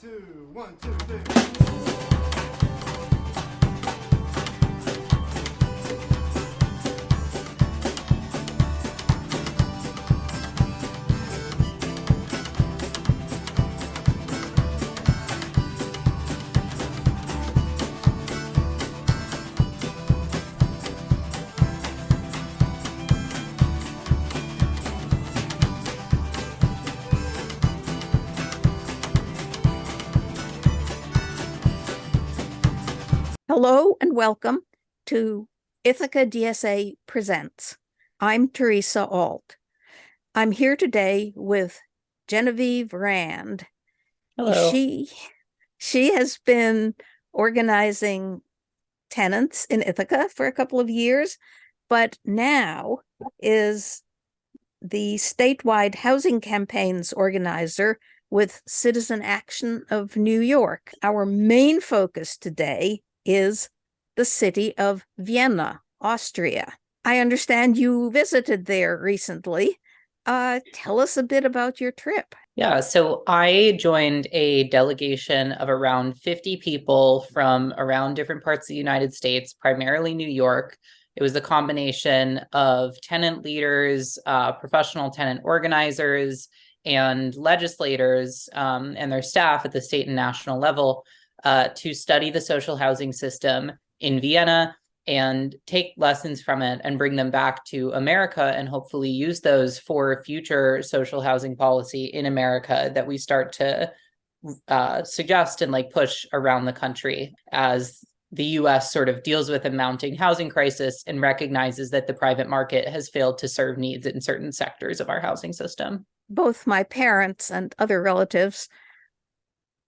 two, one, two, three. Hello and welcome to Ithaca DSA Presents. I'm Theresa Alt. I'm here today with Genevieve Rand. Hello. She has been organizing tenants in Ithaca for a couple of years, but now is the statewide housing campaigns organizer with Citizen Action of New York. Our main focus today is the city of Vienna, Austria. I understand you visited there recently. Tell us a bit about your trip. Yeah, so I joined a delegation of around 50 people from around different parts of the United States, primarily New York. It was a combination of tenant leaders, professional tenant organizers, and legislators and their staff at the state and national level to study the social housing system in Vienna and take lessons from it and bring them back to America and hopefully use those for future social housing policy in America that we start to suggest and push around the country as the US sort of deals with a mounting housing crisis and recognizes that the private market has failed to serve needs in certain sectors of our housing system. Both my parents and other relatives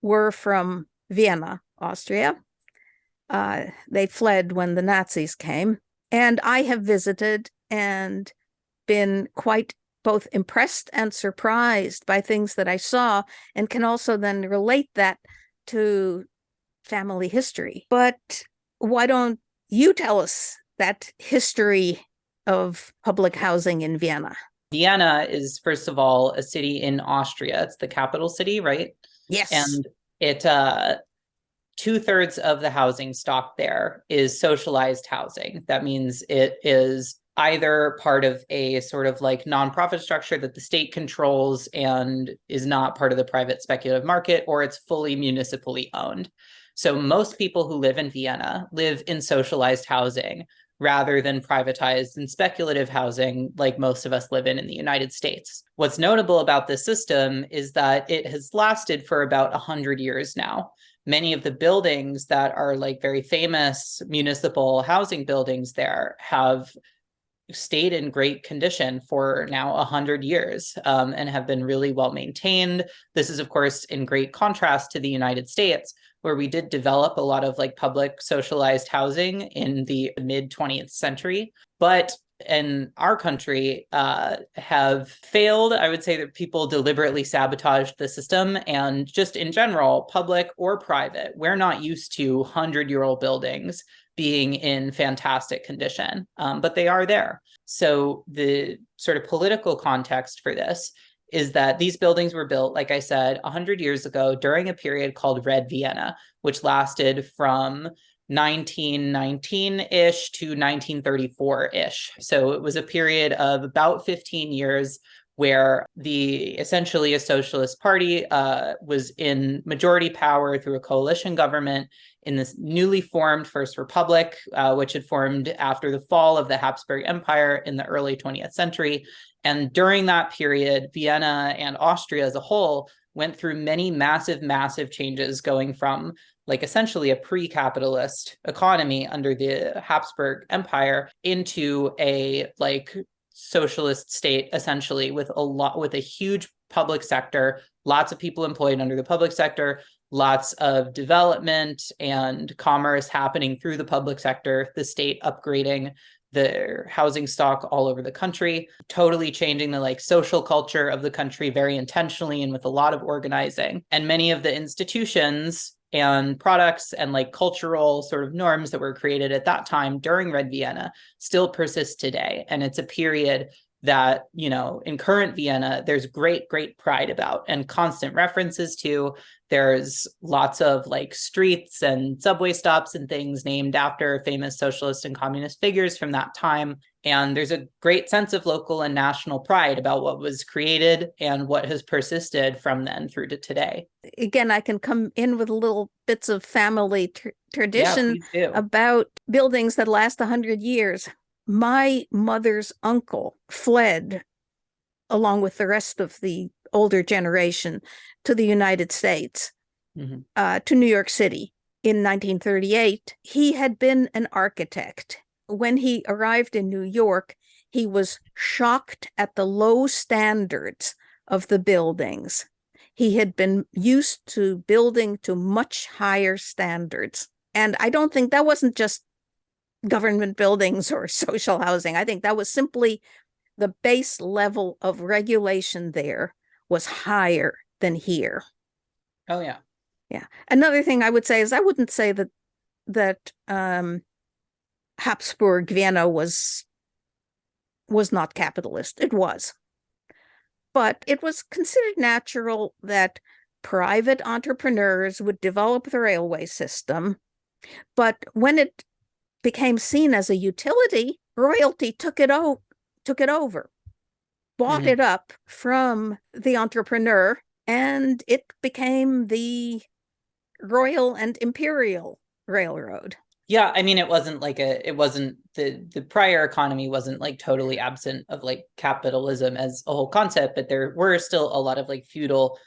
were from Vienna, Austria. They fled when the Nazis came, and I have visited and been quite both impressed and surprised by things that I saw, and can also then relate that to family history. But why don't you tell us that history of public housing in Vienna? Vienna is, first of all, a city in Austria. It's the capital city, right? Yes. And it 2/3 of the housing stock there is socialized housing. That means it is either part of a sort of nonprofit structure that the state controls and is not part of the private speculative market, or it's fully municipally owned. So most people who live in Vienna live in socialized housing rather than privatized and speculative housing like most of us live in the United States. What's notable about this system is that it has lasted for about 100 years now. Many of the buildings that are very famous municipal housing buildings there have stayed in great condition for now 100 years and have been really well maintained. This is, of course, in great contrast to the United States, where we did develop a lot of public socialized housing in the mid 20th century. But in our country have failed. I would say that people deliberately sabotaged the system, and just in general, public or private, we're not used to 100-year-old buildings being in fantastic condition, but they are there. So the sort of political context for this is that these buildings were built, like I said, 100 years ago during a period called Red Vienna, which lasted from 1919-ish to 1934-ish. So it was a period of about 15 years where essentially a socialist party was in majority power through a coalition government in this newly formed First Republic, which had formed after the fall of the Habsburg Empire in the early 20th century. And during that period, Vienna and Austria as a whole went through many massive changes, going from essentially a pre-capitalist economy under the Habsburg Empire into a socialist state, essentially, with a huge public sector, lots of people employed under the public sector, lots of development and commerce happening through the public sector, the state upgrading their housing stock all over the country, totally changing the social culture of the country very intentionally and with a lot of organizing. And many of the institutions and products and cultural sort of norms that were created at that time during Red Vienna still persist today. And it's a period that, in current Vienna, there's great pride about and constant references to. There's lots of like streets and subway stops and things named after famous socialist and communist figures from that time. And there's a great sense of local and national pride about what was created and what has persisted from then through to today. Again, I can come in with little bits of family tradition about buildings that last 100 years. My mother's uncle fled along with the rest of the older generation to the United States, to New York City in 1938. He had been an architect. When he arrived in New York, he was shocked at the low standards of the buildings. He had been used to building to much higher standards. And I don't think that wasn't just government buildings or social housing. I think that was simply the base level of regulation there was higher than here. Oh, yeah. Yeah. Another thing I would say is I wouldn't say that Habsburg Vienna was not capitalist. It was. But it was considered natural that private entrepreneurs would develop the railway system. But when it became seen as a utility, royalty took it over, bought it up from the entrepreneur, and it became the Royal and Imperial Railroad. Yeah, I mean, it wasn't the prior economy wasn't like totally absent of like capitalism as a whole concept, but there were still a lot of like feudal,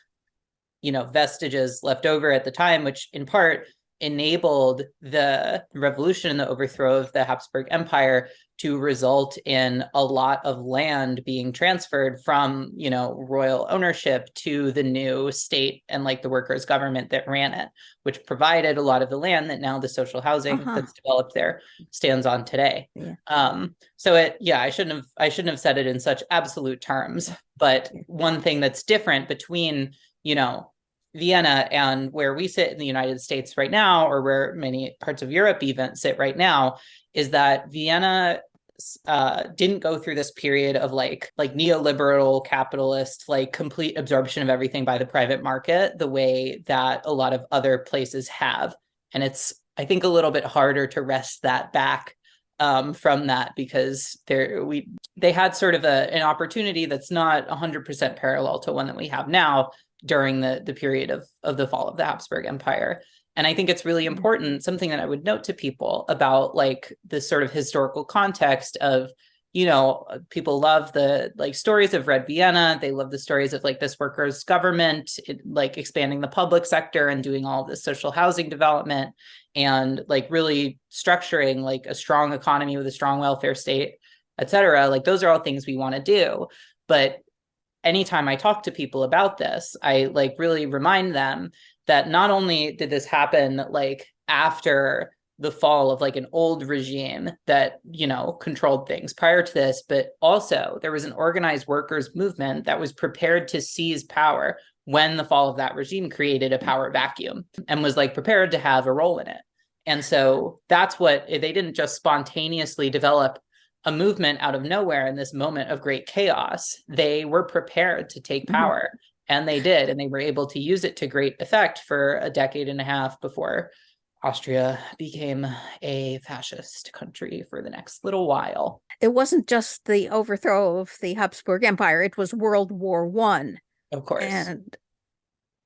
vestiges left over at the time, which in part enabled the revolution and the overthrow of the Habsburg Empire to result in a lot of land being transferred from, royal ownership to the new state and like the workers' government that ran it, which provided a lot of the land that now the social housing that's developed there stands on today. Yeah. I shouldn't have said it in such absolute terms, but one thing that's different between, Vienna and where we sit in the United States right now, or where many parts of Europe even sit right now, is that Vienna didn't go through this period of like neoliberal capitalist, like complete absorption of everything by the private market the way that a lot of other places have. And it's, I think, a little bit harder to wrest that back from that, because they had sort of an opportunity that's not 100% parallel to one that we have now during the period of the fall of the Habsburg Empire. And I think it's really important, something that I would note to people about like this sort of historical context of, people love the like stories of Red Vienna. They love the stories of like this workers' government, like expanding the public sector and doing all of this social housing development and like really structuring like a strong economy with a strong welfare state, et cetera. Like those are all things we want to do. But anytime I talk to people about this, I like really remind them that not only did this happen like after the fall of like an old regime that, controlled things prior to this, but also there was an organized workers movement that was prepared to seize power when the fall of that regime created a power vacuum and was like prepared to have a role in it. And so that's what they didn't just spontaneously develop a movement out of nowhere in this moment of great chaos. They were prepared to take power, and they did, and they were able to use it to great effect for a decade and a half before Austria became a fascist country for the next little while. It wasn't just the overthrow of the Habsburg Empire, it was World War I. Of course. And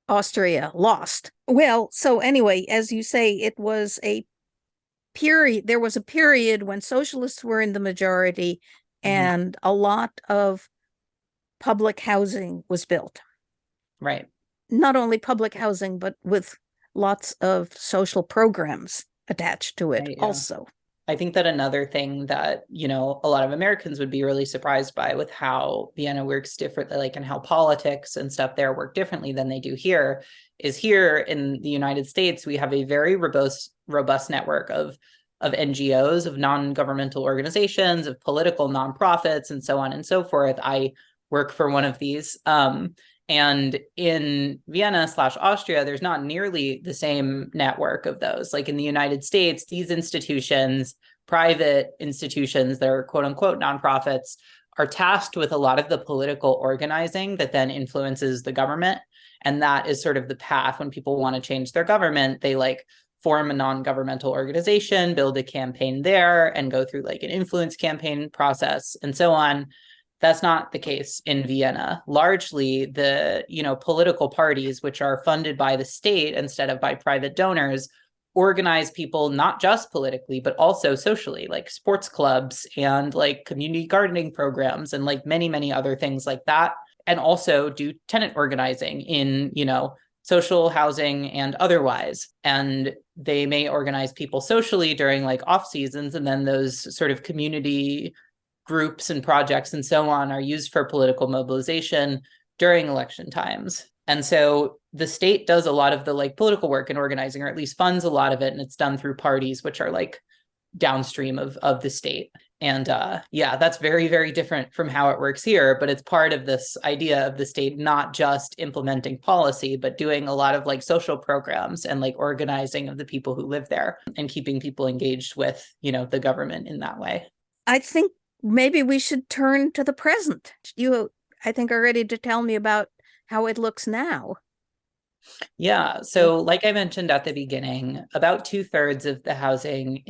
Austria lost. Well, so anyway, as you say, it was a period. There was a period when socialists were in the majority, and a lot of public housing was built. Right. Not only public housing, but with lots of social programs attached to it also. I think that another thing that, a lot of Americans would be really surprised by with how Vienna works differently, like, and how politics and stuff there work differently than they do here, is here in the United States, we have a very robust network of NGOs, of non-governmental organizations, of political nonprofits, and so on and so forth. I work for one of these. And in Vienna/Austria, there's not nearly the same network of those. Like in the United States, these institutions, private institutions that are quote unquote nonprofits, are tasked with a lot of the political organizing that then influences the government. And that is sort of the path when people want to change their government. They like form a non-governmental organization, build a campaign there, and go through like an influence campaign process and so on. That's not the case in Vienna. Largely, the political parties, which are funded by the state instead of by private donors, organize people not just politically, but also socially, like sports clubs and like community gardening programs and like many, many other things like that. And also do tenant organizing in, social housing and otherwise. And they may organize people socially during like off seasons. And then those sort of community groups and projects and so on are used for political mobilization during election times. And so the state does a lot of the like political work and organizing, or at least funds a lot of it. And it's done through parties, which are like downstream of the state. And that's very, very different from how it works here. But it's part of this idea of the state not just implementing policy, but doing a lot of like social programs and like organizing of the people who live there and keeping people engaged with, the government in that way. I think maybe we should turn to the present. You, I think, are ready to tell me about how it looks now. Yeah. So like I mentioned at the beginning, about 2/3 of the housing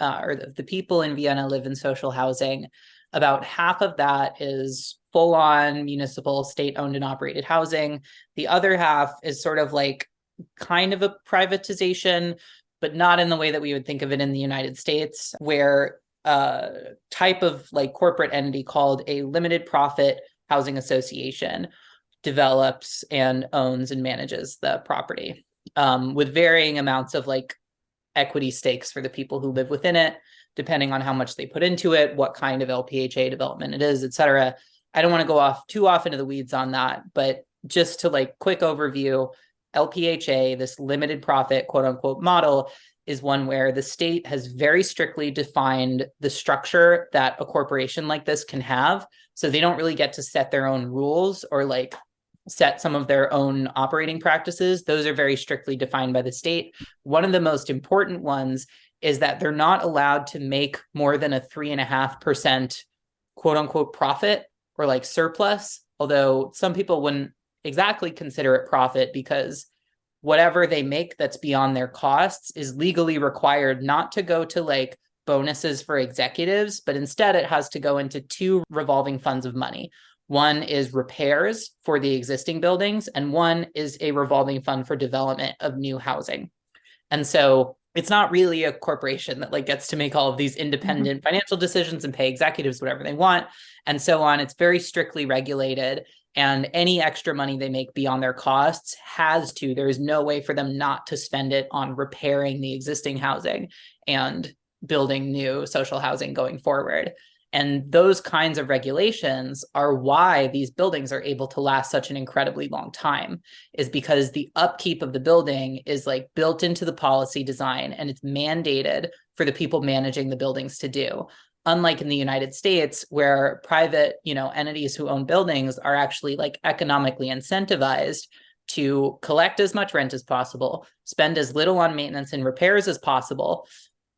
or the people in Vienna live in social housing. About half of that is full-on municipal, state-owned and operated housing. The other half is sort of like kind of a privatization, but not in the way that we would think of it in the United States, where a type of like corporate entity called a limited profit housing association develops and owns and manages the property with varying amounts of like equity stakes for the people who live within it, depending on how much they put into it, what kind of LPHA development it is, et cetera. I don't want to go too off into the weeds on that, but just to like quick overview, LPHA, this limited profit quote unquote model, is one where the state has very strictly defined the structure that a corporation like this can have. So they don't really get to set their own rules or like set some of their own operating practices. Those are very strictly defined by the state. One of the most important ones is that they're not allowed to make more than a 3.5% quote unquote profit or like surplus, although some people wouldn't exactly consider it profit because whatever they make that's beyond their costs is legally required not to go to like bonuses for executives, but instead it has to go into two revolving funds of money. One is repairs for the existing buildings, and one is a revolving fund for development of new housing. And so it's not really a corporation that like gets to make all of these independent financial decisions and pay executives whatever they want and so on. It's very strictly regulated. And any extra money they make beyond their costs there is no way for them not to spend it on repairing the existing housing and building new social housing going forward. And those kinds of regulations are why these buildings are able to last such an incredibly long time, is because the upkeep of the building is like built into the policy design and it's mandated for the people managing the buildings to do. Unlike in the United States, where private, entities who own buildings are actually like economically incentivized to collect as much rent as possible, spend as little on maintenance and repairs as possible,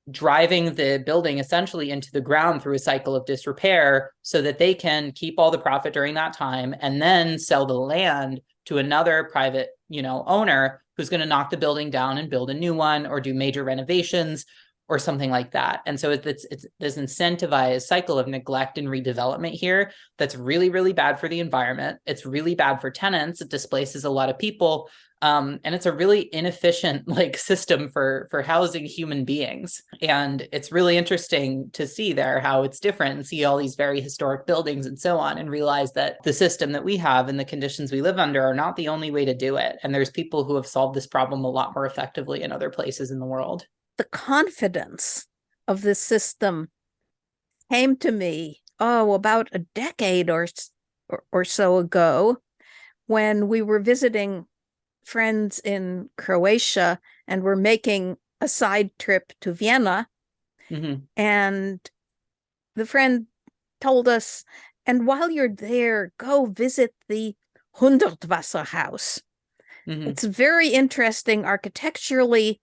driving the building essentially into the ground through a cycle of disrepair so that they can keep all the profit during that time and then sell the land to another private, owner who's going to knock the building down and build a new one or do major renovations or something like that. And so it's this incentivized cycle of neglect and redevelopment here that's really, really bad for the environment. It's really bad for tenants. It displaces a lot of people. And it's a really inefficient like system for housing human beings. And it's really interesting to see there how it's different and see all these very historic buildings and so on and realize that the system that we have and the conditions we live under are not the only way to do it. And there's people who have solved this problem a lot more effectively in other places in the world. The confidence of this system came to me, about a decade or so ago when we were visiting friends in Croatia and were making a side trip to Vienna. And the friend told us, and while you're there, go visit the Hundertwasser house. It's very interesting architecturally,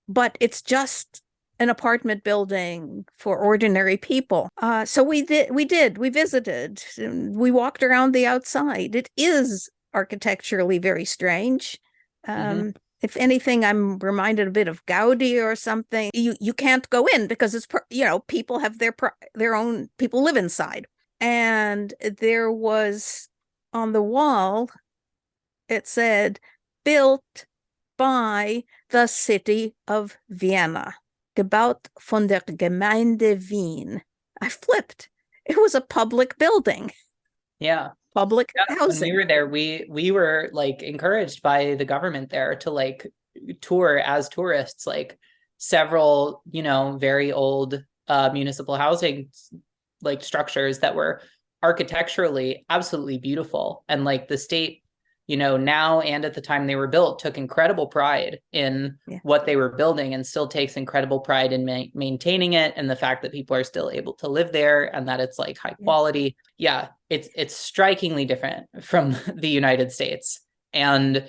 but it's just an apartment building for ordinary people. So we visited, we walked around the outside. It is architecturally very strange. If anything, I'm reminded a bit of Gaudi or something. You can't go in because it's, people have their own, people live inside. And there was on the wall, it said, built by the city of Vienna. Gebaut von der Gemeinde Wien. I flipped. It was a public building. Yeah. Public housing. When we were there, we were like encouraged by the government there to like tour as tourists, like several, very old municipal housing like structures that were architecturally absolutely beautiful. And like the state, now and at the time they were built, took incredible pride in what they were building, and still takes incredible pride in maintaining it, and the fact that people are still able to live there and that it's like high quality. Yeah, it's strikingly different from the United States. And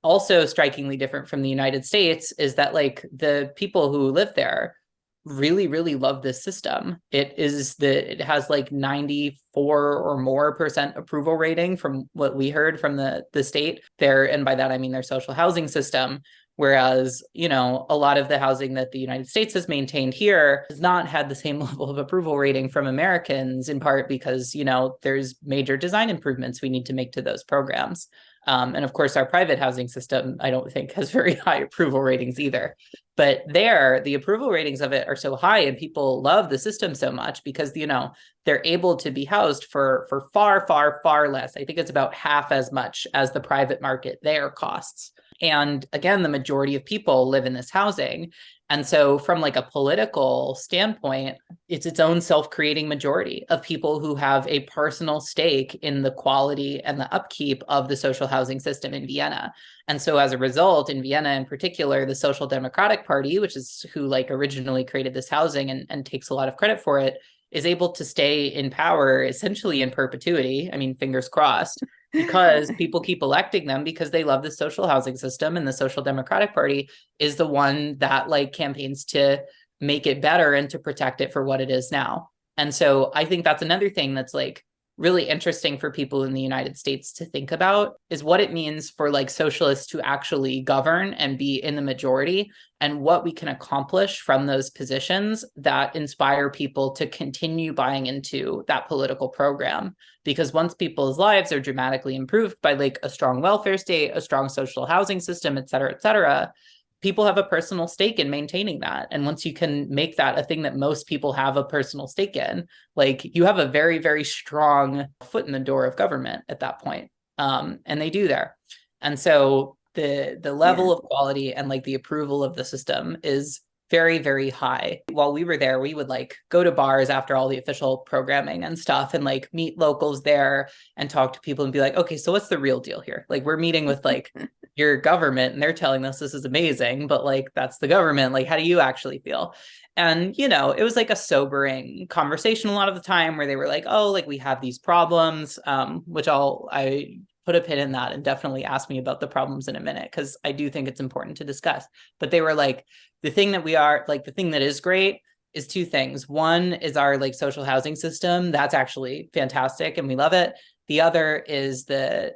also strikingly different from the United States is that like the people who live there really, really love this system. It has like 94 or more % approval rating from what we heard from the state there. And by that, I mean their social housing system. Whereas, a lot of the housing that the United States has maintained here has not had the same level of approval rating from Americans, in part because, there's major design improvements we need to make to those programs. And of course, our private housing system, I don't think, has very high approval ratings either. But there, the approval ratings of it are so high, and people love the system so much because, they're able to be housed for far, far, far less. I think it's about half as much as the private market there costs. And again, the majority of people live in this housing. And so from like a political standpoint, it's its own self-creating majority of people who have a personal stake in the quality and the upkeep of the social housing system in Vienna. And so as a result, in Vienna in particular, the Social Democratic Party, which is who like originally created this housing and takes a lot of credit for it, is able to stay in power essentially in perpetuity. I mean, fingers crossed, because people keep electing them because they love the social housing system, and the Social Democratic Party is the one that like campaigns to make it better and to protect it for what it is now. And so I think that's another thing that's like really interesting for people in the United States to think about, is what it means for like socialists to actually govern and be in the majority, and what we can accomplish from those positions that inspire people to continue buying into that political program. Because once people's lives are dramatically improved by like a strong welfare state, a strong social housing system, et cetera, people have a personal stake in maintaining that. And once you can make that a thing that most people have a personal stake in, like you have a very, very strong foot in the door of government at that point. And they do there. And so the level of quality and like the approval of the system is very, very high. While we were there, we would like go to bars after all the official programming and stuff, and like meet locals there and talk to people and be like, okay, so what's the real deal here? Like we're meeting with like your government and they're telling us this is amazing, but like that's the government. Like, how do you actually feel? And, it was like a sobering conversation a lot of the time, where they were like, oh, like we have these problems, which I put a pin in that and definitely ask me about the problems in a minute, because I do think it's important to discuss. But they were like, the thing that is great is two things. One is our like social housing system. That's actually fantastic and we love it. The other is the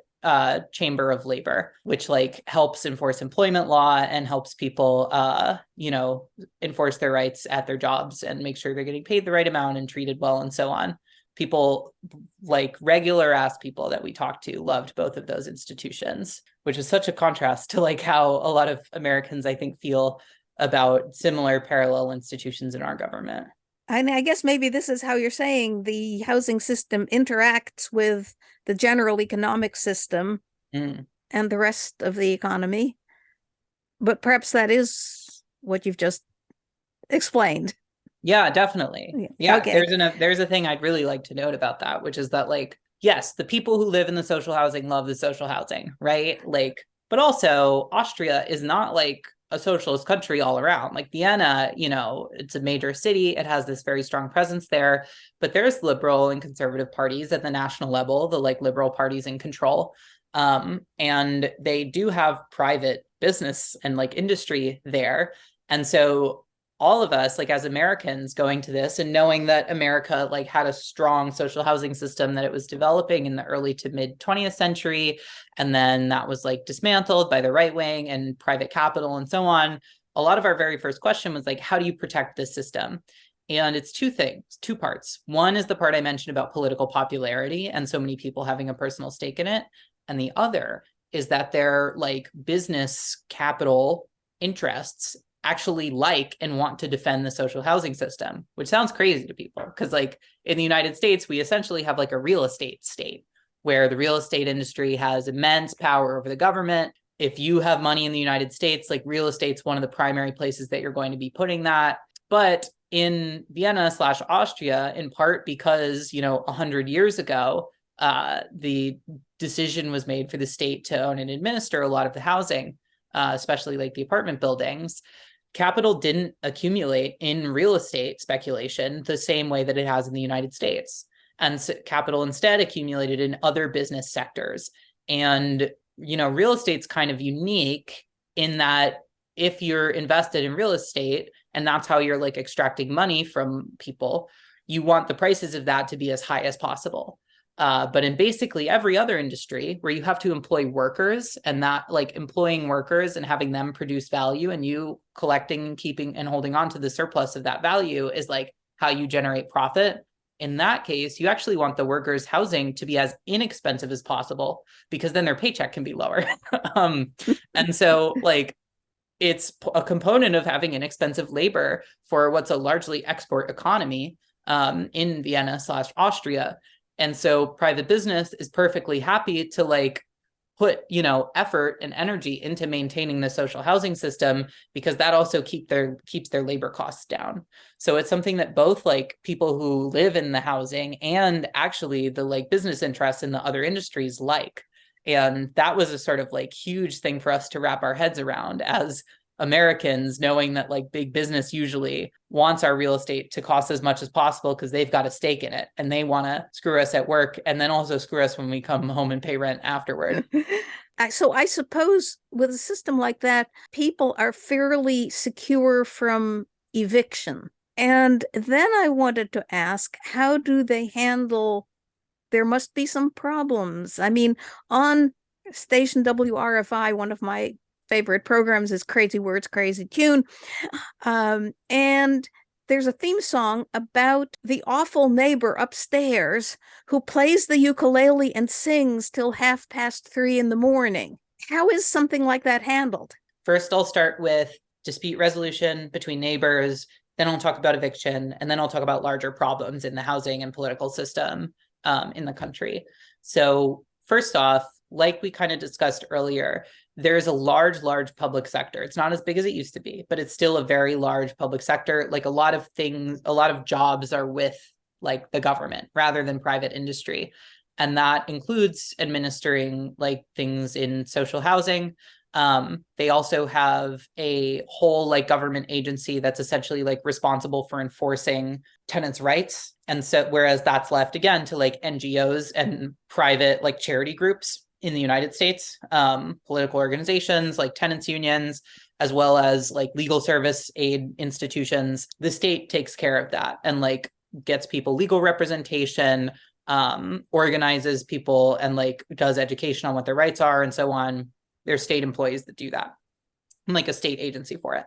Chamber of Labor, which like helps enforce employment law and helps people, enforce their rights at their jobs and make sure they're getting paid the right amount and treated well and so on. People, like regular ass people that we talked to, loved both of those institutions, which is such a contrast to like how a lot of Americans, I think, feel about similar parallel institutions in our government. And I guess maybe this is how you're saying the housing system interacts with the general economic system and the rest of the economy. But perhaps that is what you've just explained. Yeah, definitely. Yeah, okay. There's a thing I'd really like to note about that, which is that like, yes, the people who live in the social housing love the social housing, right? Like, but also Austria is not like a socialist country all around. Like Vienna, it's a major city. It has this very strong presence there, but there's liberal and conservative parties at the national level, the like liberal parties in control. And they do have private business and like industry there. And so all of us, like as Americans going to this and knowing that America like had a strong social housing system that it was developing in the early to mid 20th century. And then that was like dismantled by the right wing and private capital and so on. A lot of our very first question was like, how do you protect this system? And it's two things, two parts. One is the part I mentioned about political popularity and so many people having a personal stake in it. And the other is that their like business capital interests actually like and want to defend the social housing system, which sounds crazy to people because like in the United States, we essentially have like a real estate state where the real estate industry has immense power over the government. If you have money in the United States, like real estate's one of the primary places that you're going to be putting that. But in Vienna/Austria, in part because, 100 years ago, the decision was made for the state to own and administer a lot of the housing, especially like the apartment buildings. Capital didn't accumulate in real estate speculation the same way that it has in the United States. And so capital instead accumulated in other business sectors. And, real estate's kind of unique in that if you're invested in real estate and that's how you're like extracting money from people, you want the prices of that to be as high as possible. But in basically every other industry where you have to employ workers and that like employing workers and having them produce value and you collecting, keeping and holding on to the surplus of that value is like how you generate profit. In that case, you actually want the workers' housing to be as inexpensive as possible because then their paycheck can be lower. And so like it's a component of having inexpensive labor for what's a largely export economy in Vienna/Austria. And so private business is perfectly happy to like put, effort and energy into maintaining the social housing system because that also keeps their labor costs down. So it's something that both like people who live in the housing and actually the like business interests in the other industries like. And that was a sort of like huge thing for us to wrap our heads around as Americans, knowing that like big business usually wants our real estate to cost as much as possible because they've got a stake in it and they want to screw us at work and then also screw us when we come home and pay rent afterward. So I suppose with a system like that, people are fairly secure from eviction. And then I wanted to ask, how do they handle, there must be some problems. I mean, on station WRFI, one of my favorite programs is Crazy Words, Crazy Tune. And there's a theme song about the awful neighbor upstairs who plays the ukulele and sings till 3:30 a.m. How is something like that handled? First, I'll start with dispute resolution between neighbors. Then I'll talk about eviction. And then I'll talk about larger problems in the housing and political system in the country. So first off, like we kind of discussed earlier, there's a large public sector. It's not as big as it used to be, but it's still a very large public sector. Like a lot of jobs are with like the government rather than private industry. And that includes administering like things in social housing. They also have a whole like government agency that's essentially like responsible for enforcing tenants' rights. And so whereas that's left again to like NGOs and private like charity groups in the United States, political organizations like tenants unions, as well as like legal service aid institutions, the state takes care of that and like gets people legal representation, organizes people and like does education on what their rights are and so on. There's state employees that do that, and like a state agency for it.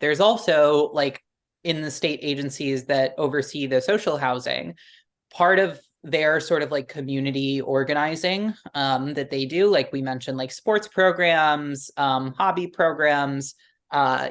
There's also like in the state agencies that oversee the social housing, part of their sort of like community organizing that they do, like we mentioned, like sports programs, hobby programs,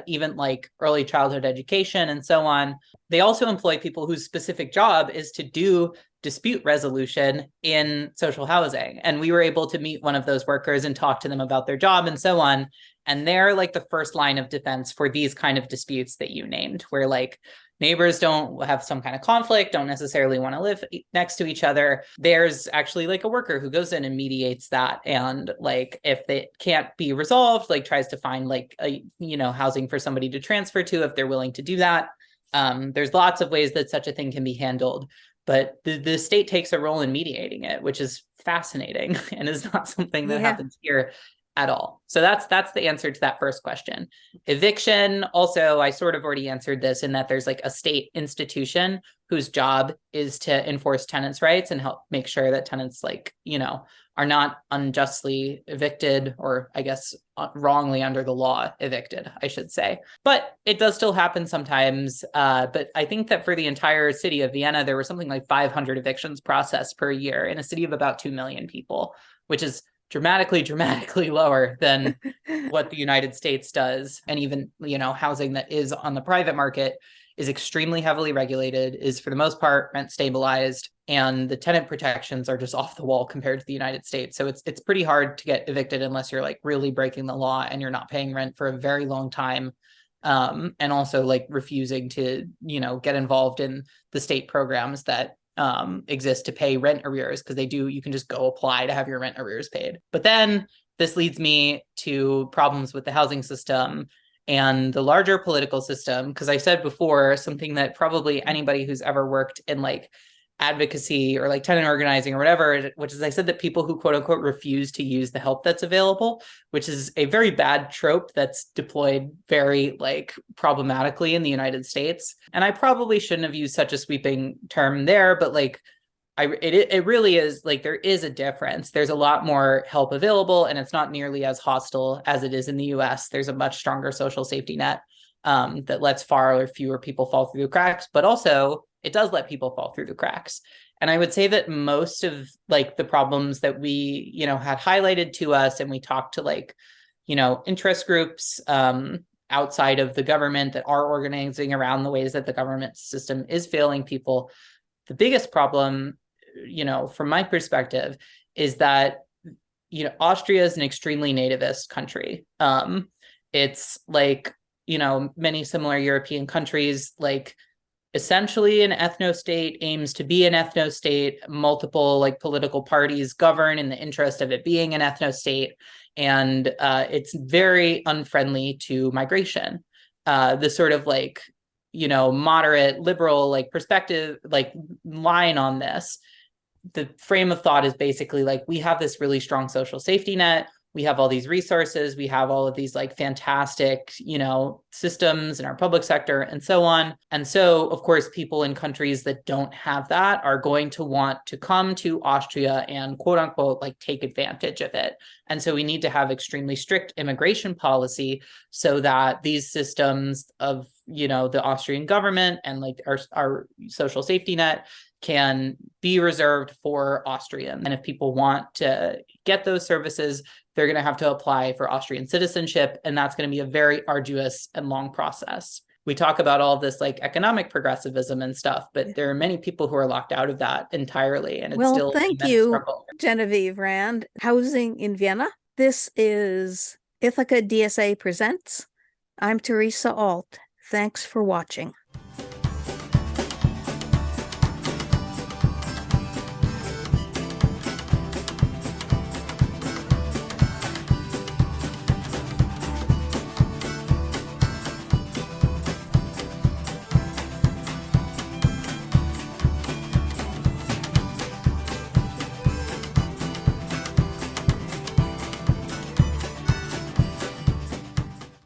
even like early childhood education and so on. They also employ people whose specific job is to do dispute resolution in social housing. And we were able to meet one of those workers and talk to them about their job and so on. And they're like the first line of defense for these kind of disputes that you named, where like neighbors don't have some kind of conflict, don't necessarily want to live next to each other. There's actually like a worker who goes in and mediates that. And like, if it can't be resolved, like tries to find like a, housing for somebody to transfer to if they're willing to do that. There's lots of ways that such a thing can be handled, but the state takes a role in mediating it, which is fascinating and is not something that happens here at all. So that's the answer to that first question. Eviction, also, I sort of already answered this in that there's like a state institution whose job is to enforce tenants' rights and help make sure that tenants, like, you know, are not unjustly evicted, or I guess wrongly under the law evicted, I should say. But it does still happen sometimes. But I think that for the entire city of Vienna, there were something like 500 evictions processed per year in a city of about 2 million people, which is dramatically lower than what the United States does. And even, you know, housing that is on the private market is extremely heavily regulated, is for the most part rent stabilized, and the tenant protections are just off the wall compared to the United States. So it's pretty hard to get evicted unless you're like really breaking the law and you're not paying rent for a very long time. And also like refusing to, you know, get involved in the state programs that exist to pay rent arrears, because you can just go apply to have your rent arrears paid. But then this leads me to problems with the housing system and the larger political system, because I said before, something that probably anybody who's ever worked in like advocacy or like tenant organizing or whatever, which is I said that people who quote unquote refuse to use the help that's available, which is a very bad trope that's deployed very like problematically in the United States. And I probably shouldn't have used such a sweeping term there, but like it really is like there is a difference. There's a lot more help available, and it's not nearly as hostile as it is in the US. There's a much stronger social safety net that lets far or fewer people fall through the cracks, but also it does let people fall through the cracks. And I would say that most of like the problems that we, you know, had highlighted to us, and we talked to like, you know, interest groups outside of the government that are organizing around the ways that the government system is failing people. The biggest problem, you know, from my perspective, is that, you know, Austria is an extremely nativist country. It's like, you know, many similar European countries, like essentially an ethno-state, aims to be an ethno-state. Multiple like political parties govern in the interest of it being an ethno-state, and it's very unfriendly to migration. The sort of like, you know, moderate liberal like perspective, like line on this, the frame of thought is basically like, we have this really strong social safety net, we have all these resources, we have all of these like fantastic, you know, systems in our public sector and so on. And so, of course, people in countries that don't have that are going to want to come to Austria and quote unquote, like take advantage of it. And so we need to have extremely strict immigration policy so that these systems of, you know, the Austrian government and like our social safety net can be reserved for Austrians. And if people want to get those services, they're going to have to apply for Austrian citizenship. And that's going to be a very arduous and long process. We talk about all this like economic progressivism and stuff, but there are many people who are locked out of that entirely. And it's still thank you, struggle. Genevieve Rand. Housing in Vienna. This is Ithaca DSA Presents. I'm Theresa Alt. Thanks for watching.